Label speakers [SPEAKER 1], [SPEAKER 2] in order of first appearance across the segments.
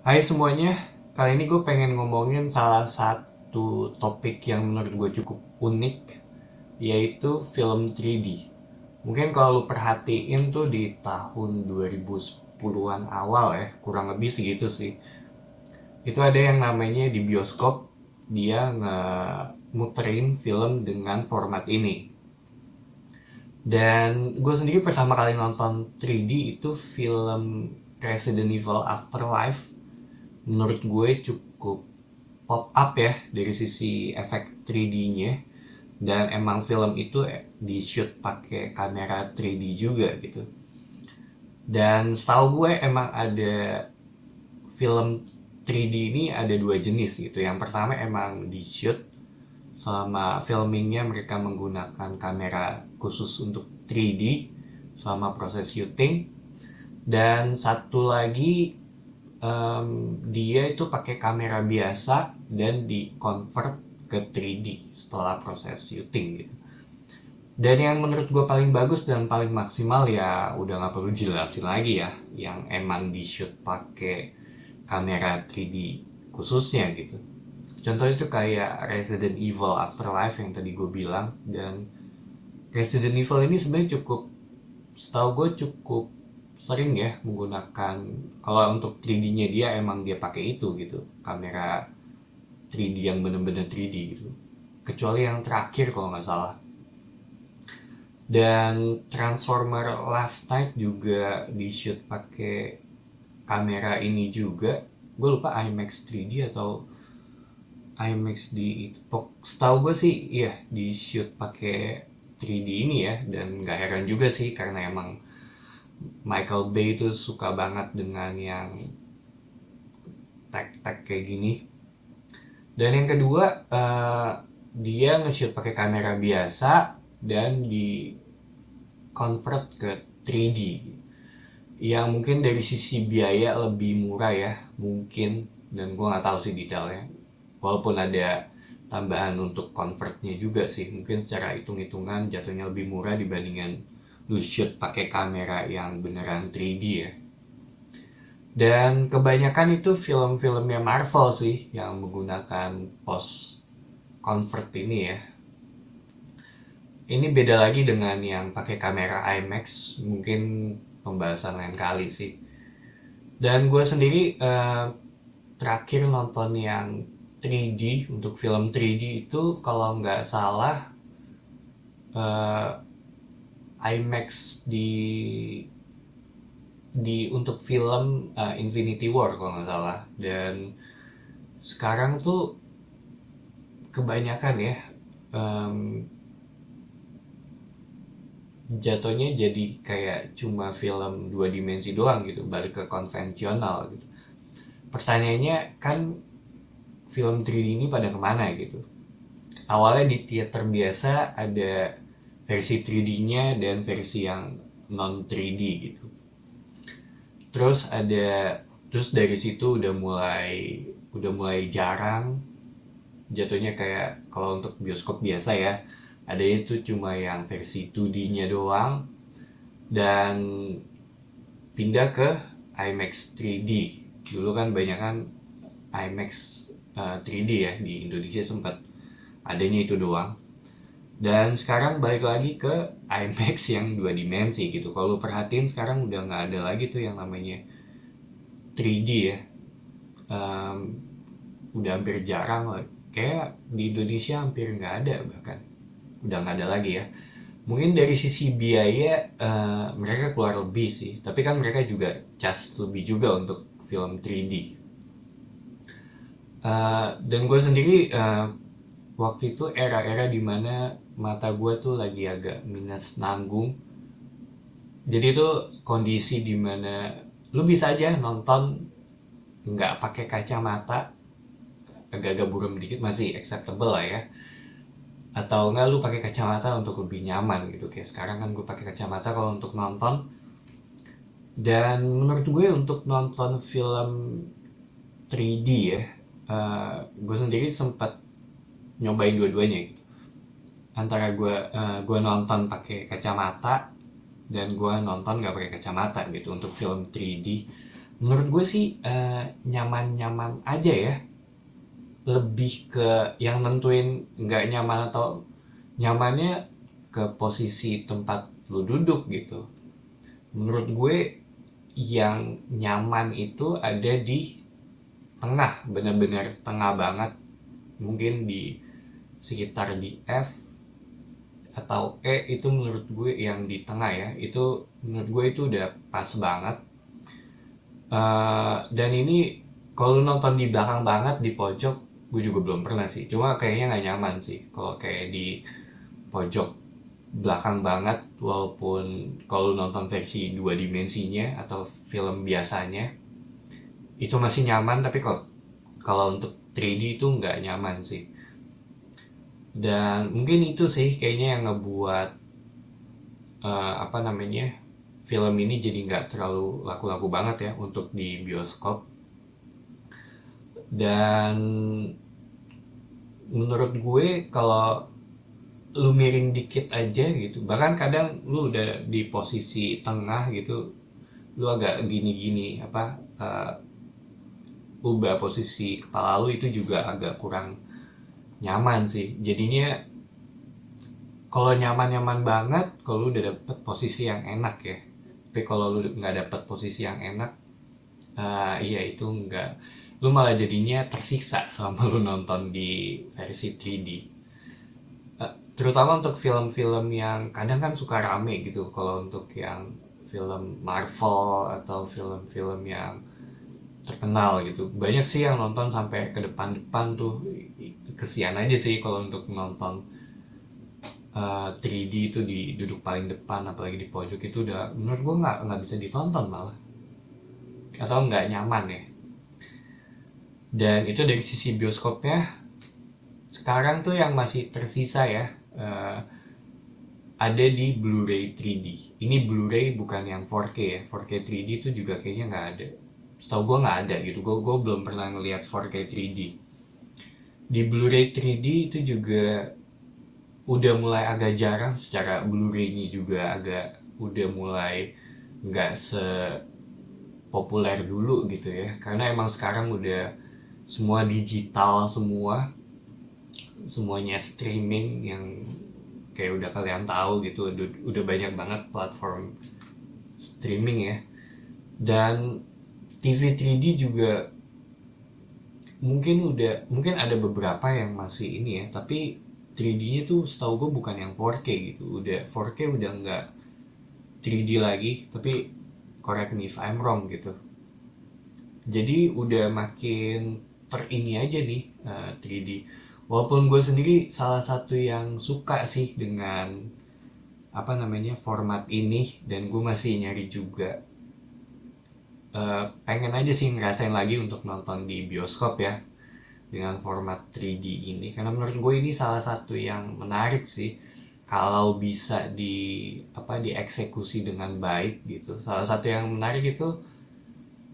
[SPEAKER 1] Hai semuanya, kali ini gue pengen ngomongin salah satu topik yang menurut gue cukup unik, yaitu film 3D. Mungkin kalau lu perhatiin tuh di tahun 2010-an awal ya, kurang lebih segitu sih. Itu ada yang namanya di bioskop, dia nge-muterin film dengan format ini. Dan gue sendiri pertama kali nonton 3D itu film Resident Evil Afterlife. Menurut gue cukup pop up ya dari sisi efek 3D-nya, dan emang film itu di shoot pakai kamera 3D juga gitu. Dan setahu gue emang ada film 3D ini ada dua jenis gitu. Yang pertama emang di shoot, selama filmingnya mereka menggunakan kamera khusus untuk 3D selama proses syuting. Dan satu lagi, dia itu pakai kamera biasa dan di convert ke 3D setelah proses syuting gitu. Dan yang menurut gue paling bagus dan paling maksimal ya udah nggak perlu jelasin lagi ya, yang emang di shoot pakai kamera 3D khususnya gitu. Contoh itu kayak Resident Evil Afterlife yang tadi gue bilang. Dan Resident Evil ini sebenarnya cukup, setahu gue cukup sering ya menggunakan, kalau untuk 3D-nya dia emang dia pakai itu gitu, kamera 3D yang bener-bener 3D gitu, kecuali yang terakhir kalau nggak salah. Dan Transformer Last Night juga di shoot pakai kamera ini juga. Gue lupa IMAX 3D atau IMAX di itu. Setahu gue sih iya di shoot pakai 3D ini ya. Dan nggak heran juga sih karena emang Michael Bay itu suka banget dengan yang tag-tag kayak gini. Dan yang kedua, dia nge-shoot pakai kamera biasa dan di convert ke 3D, yang mungkin dari sisi biaya lebih murah ya mungkin. Dan gue nggak tahu sih detailnya, walaupun ada tambahan untuk convertnya juga sih, mungkin secara hitung-hitungan jatuhnya lebih murah dibandingkan lu shoot pakai kamera yang beneran 3D ya. Dan kebanyakan itu film-filmnya Marvel sih yang menggunakan post convert ini ya. Ini beda lagi dengan yang pakai kamera IMAX, mungkin pembahasan lain kali sih. Dan gue sendiri terakhir nonton yang 3D, untuk film 3D itu kalau nggak salah eh, IMAX di untuk film Infinity War kalau nggak salah. Dan sekarang tuh kebanyakan ya, em, jatuhnya jadi kayak cuma film dua dimensi doang gitu, balik ke konvensional gitu. Pertanyaannya kan, film 3D ini pada kemana gitu? Awalnya di teater biasa ada versi 3D-nya dan versi yang non 3D gitu. Terus dari situ udah mulai jarang. Jatuhnya kayak kalau untuk bioskop biasa ya, ada itu cuma yang versi 2D-nya doang, dan pindah ke IMAX 3D. Dulu kan banyak kan IMAX 3D ya, di Indonesia sempat adanya itu doang. Dan sekarang balik lagi ke IMAX yang dua dimensi gitu. Kalau lu perhatiin sekarang udah nggak ada lagi tuh yang namanya 3D ya. Em, udah hampir jarang lah. Kayak di Indonesia hampir nggak ada bahkan. Udah nggak ada lagi ya. Mungkin dari sisi biaya mereka keluar lebih sih. Tapi kan mereka juga cas lebih juga untuk film 3D. Dan gue sendiri waktu itu era-era dimana mata gue tuh lagi agak minus nanggung. Jadi itu kondisi dimana lu bisa aja nonton nggak pakai kacamata, agak-agak buram dikit masih acceptable lah ya. Atau enggak lu pakai kacamata untuk lebih nyaman gitu. Kayak sekarang kan gue pakai kacamata kalau untuk nonton. Dan menurut gue untuk nonton film 3D ya, gue sendiri sempat nyobain dua-duanya gitu. Antara gue nonton pakai kacamata dan gue nonton nggak pakai kacamata gitu untuk film 3D. Menurut gue sih nyaman-nyaman aja ya, lebih ke yang nentuin nggak nyaman atau nyamannya ke posisi tempat lu duduk gitu. Menurut gue yang nyaman itu ada di tengah, benar-benar tengah banget, mungkin di sekitar di F atau E. Itu menurut gue yang di tengah ya, itu menurut gue itu udah pas banget. Dan ini kalau nonton di belakang banget di pojok, gue juga belum pernah sih, cuma kayaknya nggak nyaman sih kalau kayak di pojok belakang banget. Walaupun kalau nonton versi dua dimensinya atau film biasanya itu masih nyaman, tapi kalau kalau untuk 3D itu nggak nyaman sih. Dan mungkin itu sih kayaknya yang ngebuat apa namanya, film ini jadi nggak terlalu laku-laku banget ya untuk di bioskop. Dan menurut gue kalau lu miring dikit aja gitu, bahkan kadang lu udah di posisi tengah gitu, lu agak gini-gini apa, ubah posisi kepala lu, itu juga agak kurang nyaman sih jadinya. Kalau nyaman-nyaman banget kalau lu udah dapet posisi yang enak ya, tapi kalau lu nggak dapet posisi yang enak, iya itu nggak, lu malah jadinya tersiksa selama lu nonton di versi 3D. Terutama untuk film-film yang kadang kan suka rame gitu, kalau untuk yang film Marvel atau film-film yang terkenal gitu, banyak sih yang nonton sampai ke depan-depan tuh. Kesian aja sih kalau untuk nonton 3D itu di duduk paling depan, apalagi di pojok, itu udah menurut gue nggak bisa ditonton malah, atau nggak nyaman ya. Dan itu dari sisi bioskopnya. Sekarang tuh yang masih tersisa ya, ada di Blu-ray 3D. Ini Blu-ray bukan yang 4K ya. 4K 3D itu juga kayaknya nggak ada. Setahu gue nggak ada gitu. Gue belum pernah ngelihat 4K 3D. Di Blu-ray 3D itu juga udah mulai agak jarang. Secara Blu-ray-nya juga agak udah mulai nggak sepopuler dulu gitu ya. Karena emang sekarang udah semua digital semua. Semuanya streaming yang kayak udah kalian tahu gitu, udah banyak banget platform streaming ya. Dan TV 3D juga mungkin ada beberapa yang masih ini ya, tapi 3D-nya tuh setahu gue bukan yang 4K gitu. Udah 4K udah nggak 3D lagi, tapi correct me if I'm wrong gitu. Jadi udah makin terini aja nih 3D. Walaupun gue sendiri salah satu yang suka sih dengan apa namanya format ini, dan gue masih nyari juga, pengen aja sih ngerasain lagi untuk nonton di bioskop ya dengan format 3D ini, karena menurut gue ini salah satu yang menarik sih kalau bisa dieksekusi dengan baik gitu. Salah satu yang menarik itu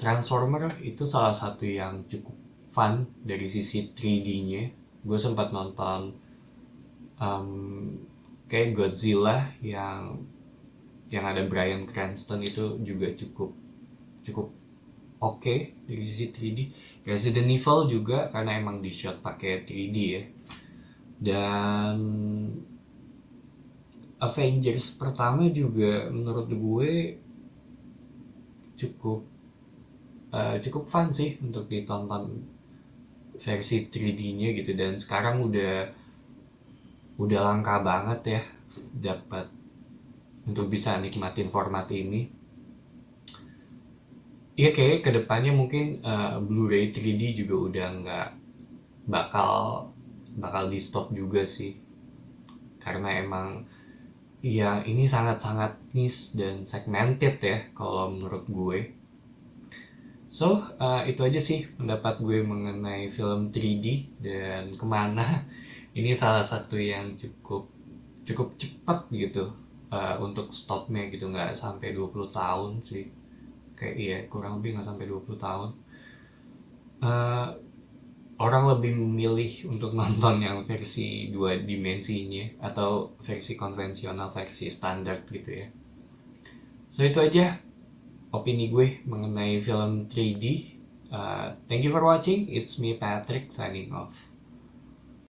[SPEAKER 1] Transformer, itu salah satu yang cukup fun dari sisi 3D-nya. Gue sempat nonton kayak Godzilla yang ada Bryan Cranston, itu juga cukup oke dari sisi 3D. Resident Evil juga karena emang di shot pakai 3D ya. Dan Avengers pertama juga menurut gue cukup fun sih untuk ditonton versi 3D-nya gitu. Dan sekarang udah langka banget ya dapat untuk bisa nikmatin format ini. Iya, kayak kedepannya mungkin Blu-ray 3D juga udah nggak bakal di stop juga sih, karena emang ya ini sangat-sangat niche dan segmented ya kalau menurut gue. So itu aja sih pendapat gue mengenai film 3D dan kemana ini salah satu yang cukup cepat gitu untuk stopnya gitu, nggak sampai 20 tahun sih. Kayak iya kurang lebih nggak sampai 20 tahun. Orang lebih memilih untuk nonton yang versi dua dimensinya atau versi konvensional, versi standar gitu ya. So itu aja opini gue mengenai film 3D. Thank you for watching. It's me Patrick signing off.